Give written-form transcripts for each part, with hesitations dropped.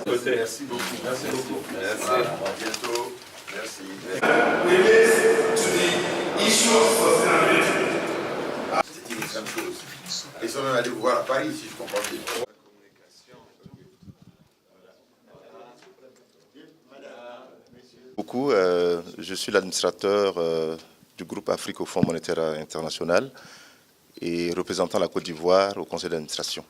Merci beaucoup. Merci beaucoup. Merci. Voilà. À bientôt. Merci. C'est une extrême chose. Ils sont même allés vous voir à Paris, si je comprends bien. Beaucoup. Je suis l'administrateur du groupe Afrique au Fonds monétaire international et représentant la Côte d'Ivoire au conseil d'administration.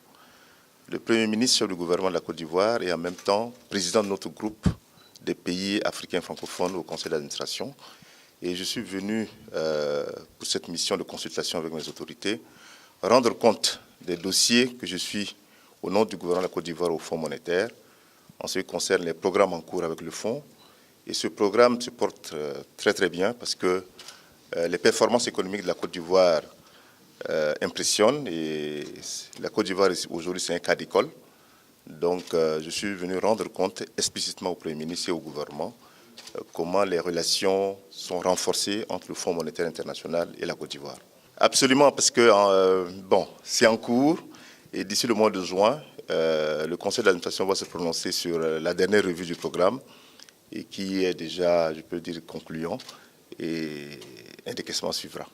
Le Premier ministre, chef du gouvernement de la Côte d'Ivoire et en même temps président de notre groupe des pays africains francophones au conseil d'administration. Et je suis venu pour cette mission de consultation avec mes autorités rendre compte des dossiers que je suis au nom du gouvernement de la Côte d'Ivoire au Fonds monétaire en ce qui concerne les programmes en cours avec le Fonds. Et ce programme se porte très très bien parce que les performances économiques de la Côte d'Ivoire impressionnent et la Côte d'Ivoire aujourd'hui c'est un cas d'école. Donc je suis venu rendre compte explicitement au Premier ministre et au gouvernement comment les relations sont renforcées entre le Fonds monétaire international et la Côte d'Ivoire. Absolument, parce que c'est en cours et d'ici le mois de juin, le conseil d'administration va se prononcer sur la dernière revue du programme et qui est déjà, je peux dire, concluant et un décaissement suivra.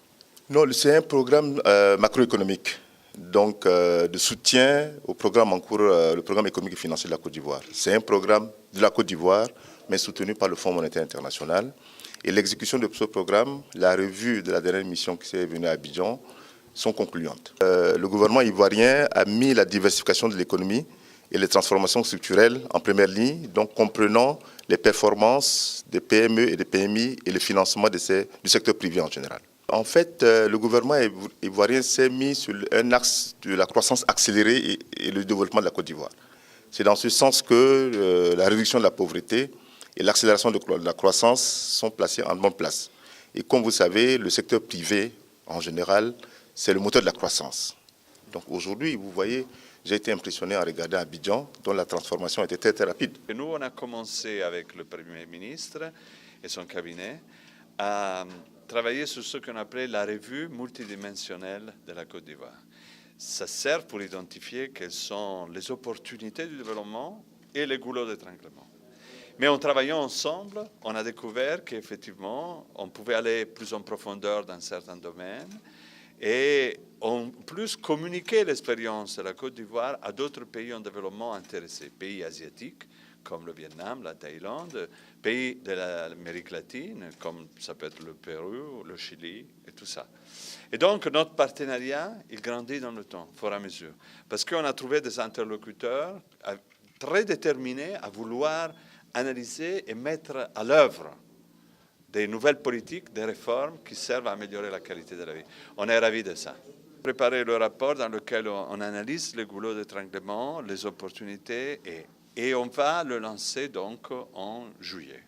Non, c'est un programme macroéconomique, donc de soutien au programme en cours, le programme économique et financier de la Côte d'Ivoire. C'est un programme de la Côte d'Ivoire, mais soutenu par le Fonds monétaire international. Et l'exécution de ce programme, la revue de la dernière mission qui s'est venue à Abidjan, sont concluantes. Le gouvernement ivoirien a mis la diversification de l'économie et les transformations structurelles en première ligne, donc comprenant les performances des PME et des PMI et le financement du secteur privé en général. En fait, le gouvernement ivoirien s'est mis sur un axe de la croissance accélérée et le développement de la Côte d'Ivoire. C'est dans ce sens que la réduction de la pauvreté et l'accélération de la croissance sont placées en bonne place. Et comme vous savez, le secteur privé, en général, c'est le moteur de la croissance. Donc aujourd'hui, vous voyez, j'ai été impressionné en regardant Abidjan, dont la transformation était très, très rapide. Et nous, on a commencé avec le Premier ministre et son cabinet à travailler sur ce qu'on appelait la revue multidimensionnelle de la Côte d'Ivoire. Ça sert pour identifier quelles sont les opportunités du développement et les goulots d'étranglement. Mais en travaillant ensemble, on a découvert qu'effectivement, on pouvait aller plus en profondeur dans certains domaines et en plus communiquer l'expérience de la Côte d'Ivoire à d'autres pays en développement intéressés, pays asiatiques comme le Vietnam, la Thaïlande, pays de l'Amérique latine comme ça peut être le Pérou, le Chili et tout ça. Et donc notre partenariat, il grandit dans le temps, au fur et à mesure, parce qu'on a trouvé des interlocuteurs très déterminés à vouloir analyser et mettre à l'œuvre des nouvelles politiques, des réformes qui servent à améliorer la qualité de la vie. On est ravis de ça. Préparer le rapport dans lequel on analyse les goulots d'étranglement, les opportunités et on va le lancer donc en juillet.